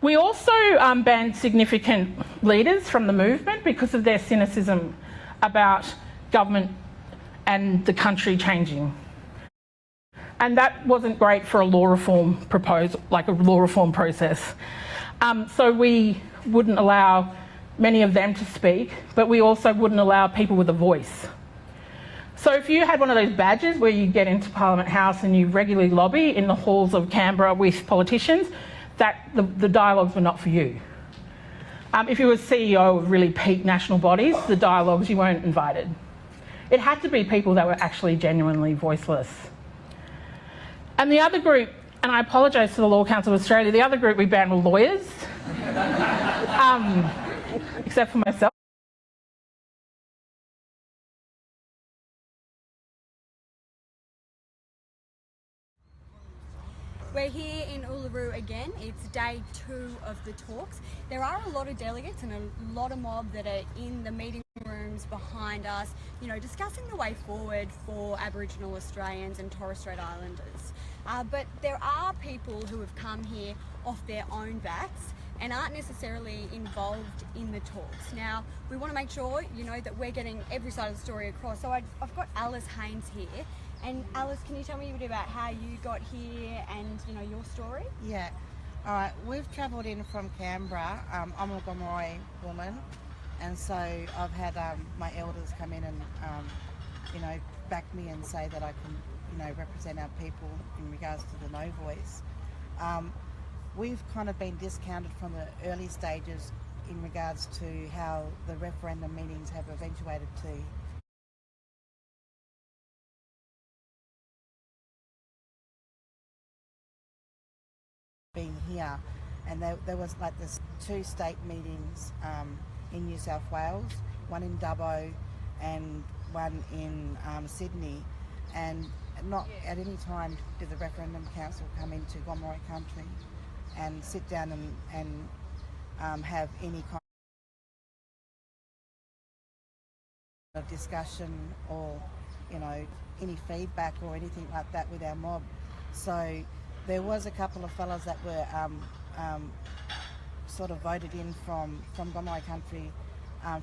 We also banned significant leaders from the movement because of their cynicism about government and the country changing. And that wasn't great for a law reform proposal, like a law reform process. So we wouldn't allow many of them to speak, but we also wouldn't allow people with a voice. So if you had one of those badges where you get into Parliament House and you regularly lobby in the halls of Canberra with politicians, the dialogues were not for you. If you were CEO of really peak national bodies, the dialogues, you weren't invited. It had to be people that were actually genuinely voiceless. And the other group, and I apologise to the Law Council of Australia, the other group we banned were lawyers, except for myself. We're here in Uluṟu again. It's day 2 of the talks. There are a lot of delegates and a lot of mob that are in the meeting rooms behind us, you know, discussing the way forward for Aboriginal Australians and Torres Strait Islanders. But there are people who have come here off their own backs and aren't necessarily involved in the talks. Now, we want to make sure, you know, that we're getting every side of the story across. So I've got Alice Haines here. And Alice, can you tell me a bit about how you got here and, you know, your story? Yeah. All right. We've travelled in from Canberra. I'm a Gomeroi woman, and so I've had my elders come in and, you know, back me and say that I can, you know, represent our people in regards to the no voice. We've kind of been discounted from the early stages in regards to how the referendum meetings have eventuated to. Being here, and there was like this 2 state meetings in New South Wales, one in Dubbo and one in Sydney, and not at any time did the Referendum Council come into Gomeroi country and sit down and have any kind of discussion or, you know, any feedback or anything like that with our mob. So there was a couple of fellas that were sort of voted in from Gomeroi country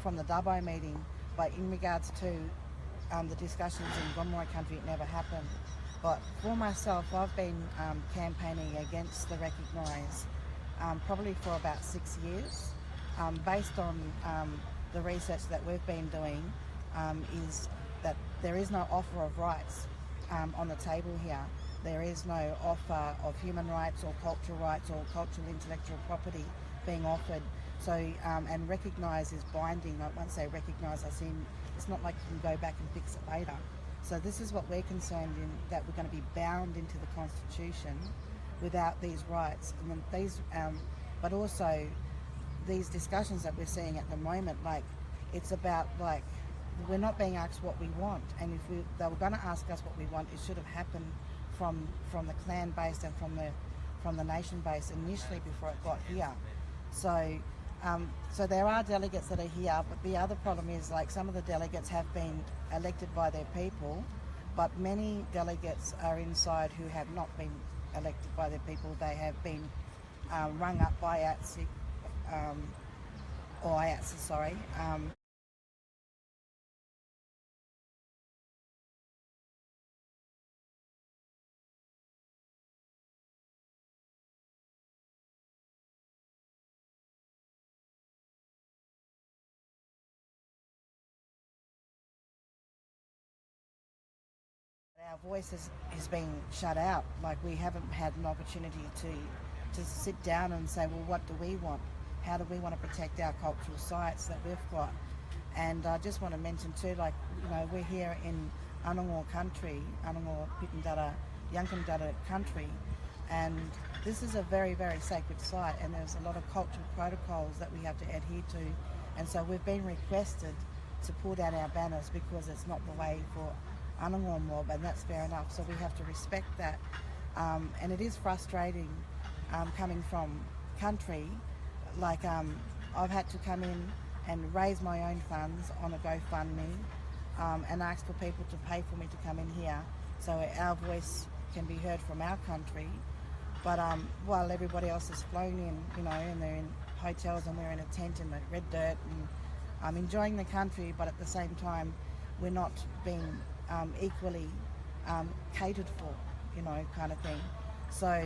from the Dubbo meeting, but in regards to the discussions in Gomeroi country, it never happened. But for myself, I've been campaigning against the Recognise probably for about 6 years. Based on the research that we've been doing, is that there is no offer of rights on the table here. There is no offer of human rights or cultural intellectual property being offered. So, and Recognise is binding. Like once they recognise us in, it's not like you can go back and fix it later. So this is what we're concerned in, that we're going to be bound into the Constitution without these rights. And then these, but also these discussions that we're seeing at the moment, like it's about like, we're not being asked what we want. And if they were going to ask us what we want, it should have happened from the clan base and from the nation base initially before it got here. So so there are delegates that are here, but the other problem is like some of the delegates have been elected by their people, but many delegates are inside who have not been elected by their people. They have been rung up by ATSI, or IATSA, sorry. Our voice has been shut out. Like we haven't had an opportunity to sit down and say, well, what do we want? How do we want to protect our cultural sites that we've got? And I just want to mention too, like, you know, we're here in Uluṟu country, Uluṟu Pitjantjatjara, Yankunytjatjara country, and this is a very, very sacred site, and there's a lot of cultural protocols that we have to adhere to, and so we've been requested to pull down our banners because it's not the way for Uluṟu mob, and that's fair enough, so we have to respect that. And it is frustrating coming from country, like I've had to come in and raise my own funds on a GoFundMe and ask for people to pay for me to come in here so our voice can be heard from our country. But while everybody else is flown in, you know, and they're in hotels and we're in a tent in the red dirt and enjoying the country, but at the same time we're not being equally catered for, you know, kind of thing. So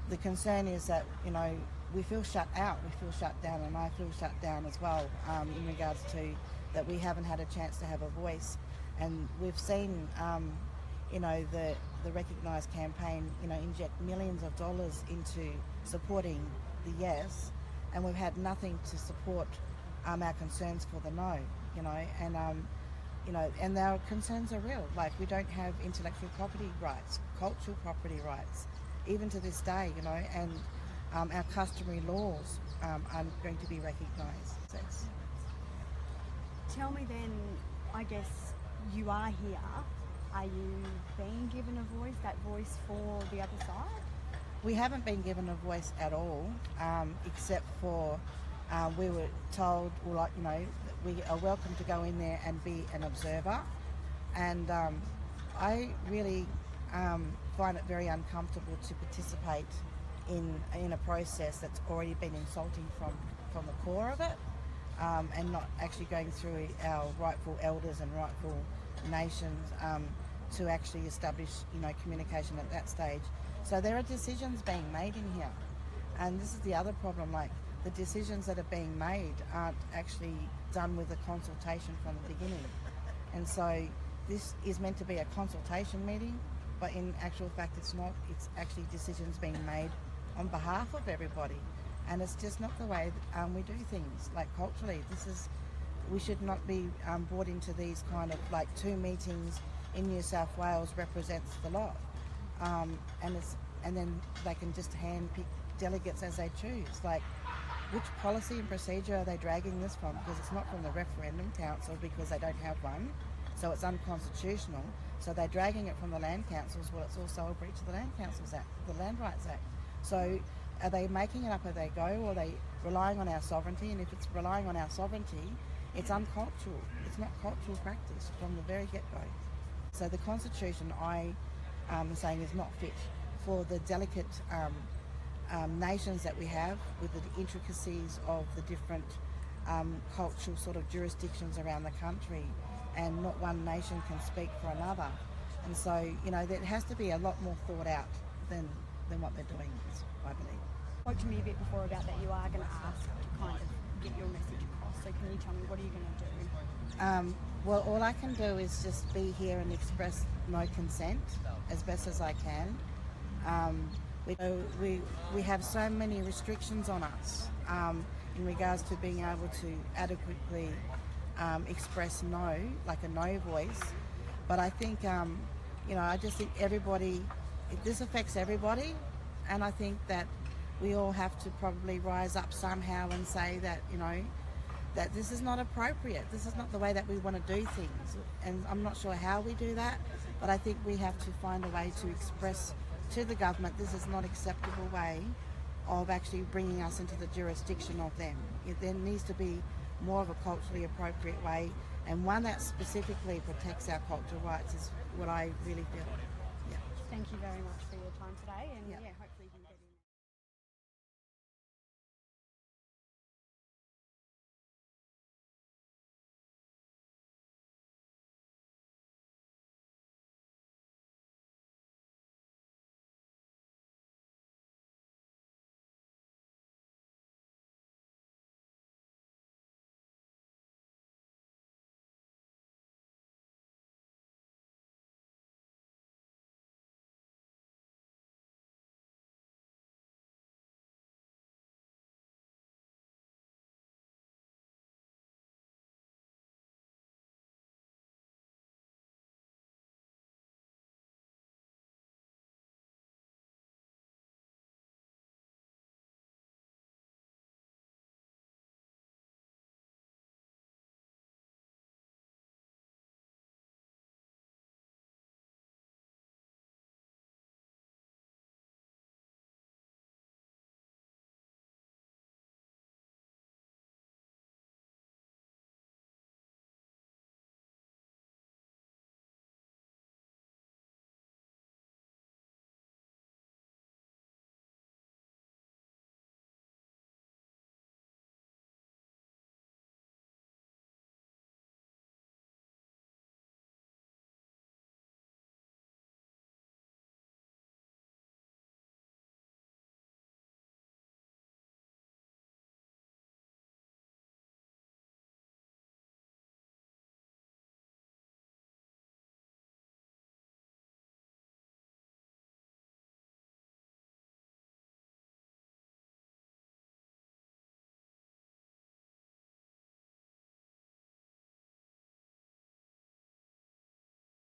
the concern is that, you know, we feel shut out, we feel shut down, and I feel shut down as well in regards to that we haven't had a chance to have a voice. And we've seen, you know, the Recognise campaign, you know, inject millions of dollars into supporting the yes, and we've had nothing to support our concerns for the no, you know, and you know, and our concerns are real. Like, we don't have intellectual property rights, cultural property rights, even to this day, you know, and our customary laws aren't going to be recognised. Tell me then, I guess you are here. Are you being given a voice, that voice for the other side? We haven't been given a voice at all, except for we were told, well, like, you know, that we are welcome to go in there and be an observer. And I really find it very uncomfortable to participate in a process that's already been insulting from the core of it, and not actually going through our rightful elders and rightful nations to actually establish, you know, communication at that stage. So there are decisions being made in here, and this is the other problem. Like, the decisions that are being made aren't actually done with a consultation from the beginning, and so this is meant to be a consultation meeting, but in actual fact it's not. It's actually decisions being made on behalf of everybody, and it's just not the way that we do things. Like, culturally, we should not be brought into these kind of, like, 2 meetings in New South Wales represents the lot, and then they can just hand pick delegates as they choose. Like, which policy and procedure are they dragging this from? Because it's not from the Referendum Council, because they don't have one, so it's unconstitutional. So they're dragging it from the land councils. Well, it's also a breach of the Land Councils Act, the Land Rights Act. So are they making it up as they go, or are they relying on our sovereignty? And if it's relying on our sovereignty, it's uncultural. It's not cultural practice from the very get-go. So the Constitution, I am saying, is not fit for the delicate nations that we have, with the intricacies of the different cultural sort of jurisdictions around the country, and not one nation can speak for another. And so, you know, there has to be a lot more thought out than what they're doing, I believe. Spoke to me a bit before about that you are going to ask to kind of get your message across. So can you tell me, what are you going to do? Well, all I can do is just be here and express no consent as best as I can. We have so many restrictions on us in regards to being able to adequately express no, like a no voice. But I think, you know, I just think this affects everybody, and I think that we all have to probably rise up somehow and say that, you know, that this is not appropriate. This is not the way that we want to do things. And I'm not sure how we do that, but I think we have to find a way to express to the government this is not an acceptable way of actually bringing us into the jurisdiction of them. There needs to be more of a culturally appropriate way, and one that specifically protects our cultural rights is what I really feel. Yeah. Thank you very much for your time today, and Yeah. yeah.